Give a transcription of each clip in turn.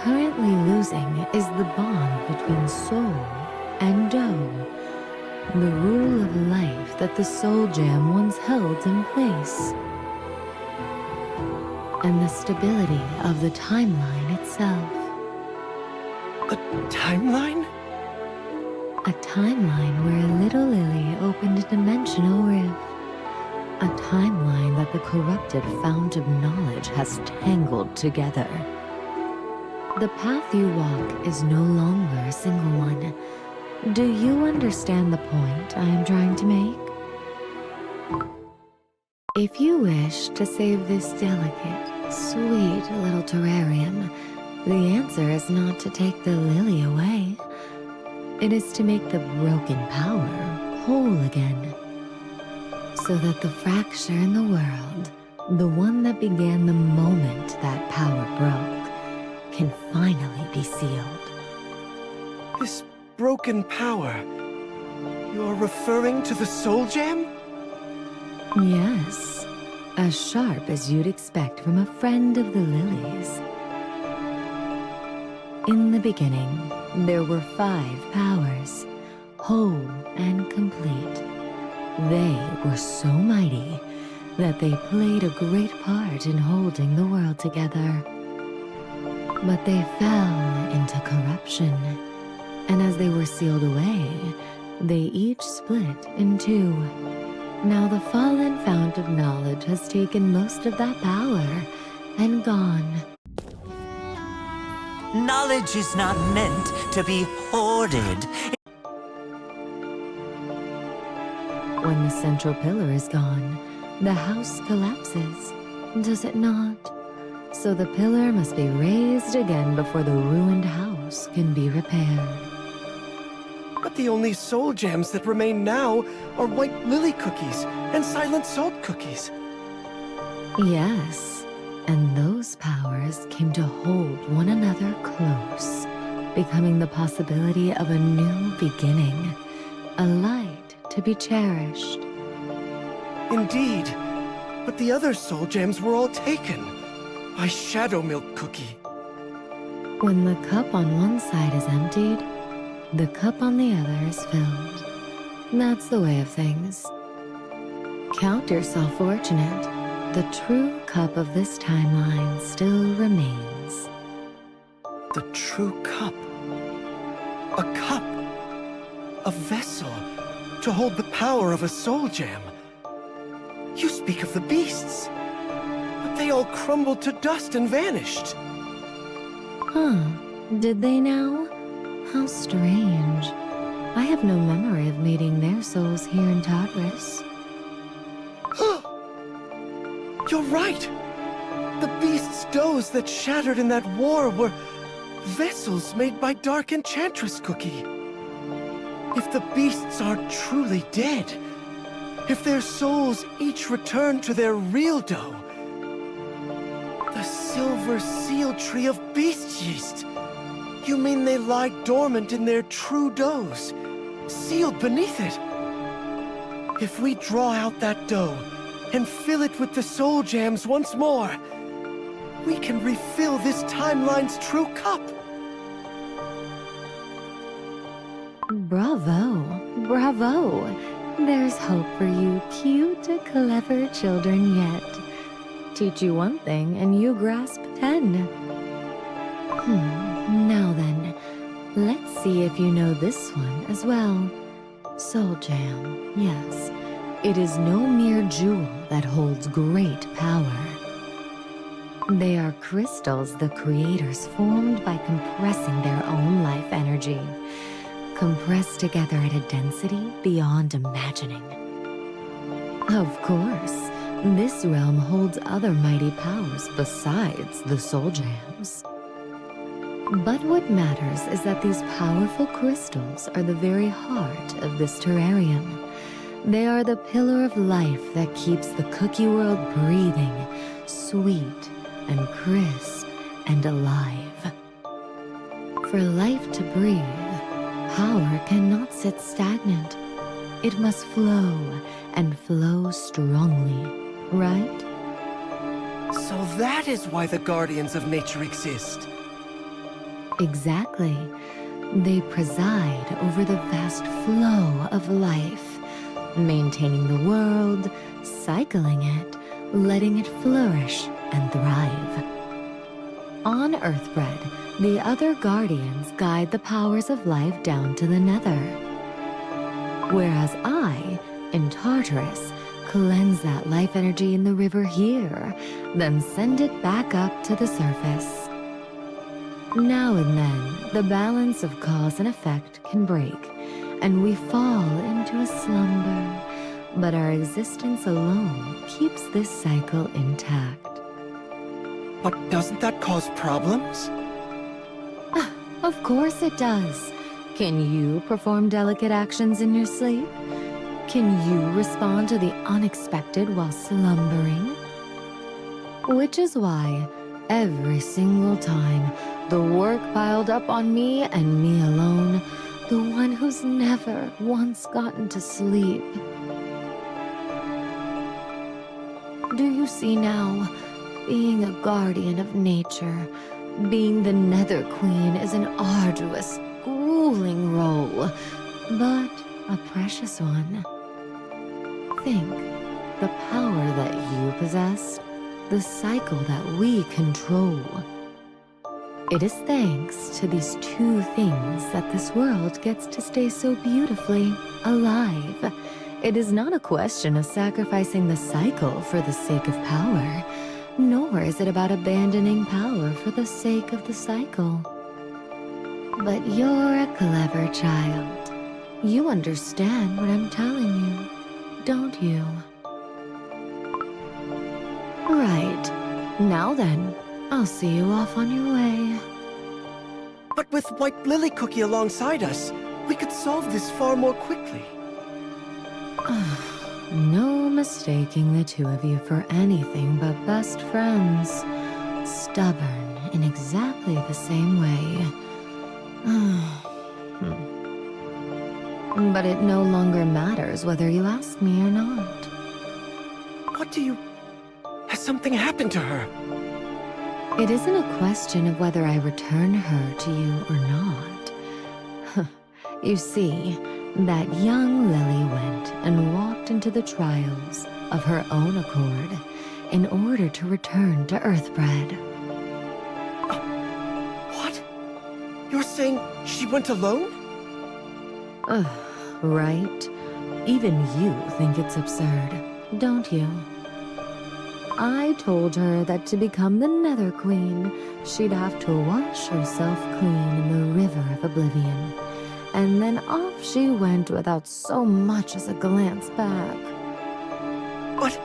currently losing is the bond between soul and dough, the rule of life that the Soul Gem once held in place, and the stability of the timeline itself. A timeline? A timeline where little Lily opened a dimensional rift. A timeline that the corrupted fount of knowledge has tangled together. The path you walk is no longer a single one. Do you understand the point I am trying to make? If you wish to save this delicate, sweet little terrarium, the answer is not to take the lily away. It is to make the broken power whole again, so that the fracture in the world, the one that began the moment that power broke, can finally be sealed. This broken power... You're referring to the Soul Gem? Yes, as sharp as you'd expect from a friend of the lilies. In the beginning, there were 5 powers, whole and complete. They were so mighty that they played a great part in holding the world together. But they fell into corruption, and as they were sealed away, they each split in 2. Now the fallen fount of knowledge has taken most of that power and gone. Knowledge is not meant to be hoarded. When the central pillar is gone, the house collapses, does it not? So the pillar must be raised again before the ruined house can be repaired. But the only Soul Gems that remain now are White Lily cookies and Silent Salt cookies. Yes, and those powers came to hold one another close, becoming the possibility of a new beginning, a light to be cherished. Indeed, but the other Soul Gems were all taken by Shadow Milk Cookie. When the cup on one side is emptied, the cup on the other is filled. That's the way of things. Count yourself fortunate. The true cup of this timeline still remains. The true cup. A cup. A vessel to hold the power of a Soul Gem. You speak of the beasts, but they all crumbled to dust and vanished. Huh, did they now? How strange. I have no memory of meeting their souls here in Tartarus. You're right! The beasts' doughs that shattered in that war were vessels made by Dark Enchantress Cookie. If the beasts are truly dead, if their souls each return to their real dough, the silver seal tree of beast yeast, you mean they lie dormant in their true doughs, sealed beneath it? If we draw out that dough and fill it with the Soul Gems once more, we can refill this timeline's true cup. Bravo, bravo. There's hope for you cute, clever children yet. Teach you one thing and you grasp 10. Now then, let's see if you know this one as well. Soul Gem, yes. It is no mere jewel that holds great power. They are crystals the creators formed by compressing their own life energy, compressed together at a density beyond imagining. Of course, this realm holds other mighty powers besides the Soul Gems. But what matters is that these powerful crystals are the very heart of this terrarium. They are the pillar of life that keeps the cookie world breathing, sweet and crisp and alive. For life to breathe, power cannot sit stagnant. It must flow, and flow strongly, right? So that is why the Guardians of Nature exist. Exactly. They preside over the vast flow of life, maintaining the world, cycling it, letting it flourish and thrive. On Earthbread, the other guardians guide the powers of life down to the nether. Whereas I, in Tartarus, cleanse that life energy in the river here, then send it back up to the surface. Now and then, the balance of cause and effect can break, and we fall into a slumber, but our existence alone keeps this cycle intact. But doesn't that cause problems? Of course it does. Can you perform delicate actions in your sleep? Can you respond to the unexpected while slumbering? Which is why, every single time, the work piled up on me and me alone, the one who's never once gotten to sleep. Do you see now? Being a guardian of nature, being the Nether Queen is an arduous, grueling role, but a precious one. Think, the power that you possess, the cycle that we control. It is thanks to these two things that this world gets to stay so beautifully alive. It is not a question of sacrificing the cycle for the sake of power, nor is it about abandoning power for the sake of the cycle. But you're a clever child. You understand what I'm telling you, don't you? Right. Now then, I'll see you off on your way. But with White Lily Cookie alongside us, we could solve this far more quickly. No mistaking the two of you for anything but best friends. Stubborn in exactly the same way. But it no longer matters whether you ask me or not. What do you... Has something happened to her? It isn't a question of whether I return her to you or not. You see, that young Lily went and walked into the trials of her own accord in order to return to Earthbread. What? You're saying she went alone? Right? Even you think it's absurd, don't you? I told her that to become the Nether Queen, she'd have to wash herself clean in the River of Oblivion. And then off she went without so much as a glance back. But...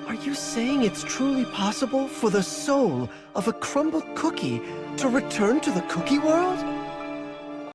Are you saying it's truly possible for the soul of a crumbled cookie to return to the cookie world?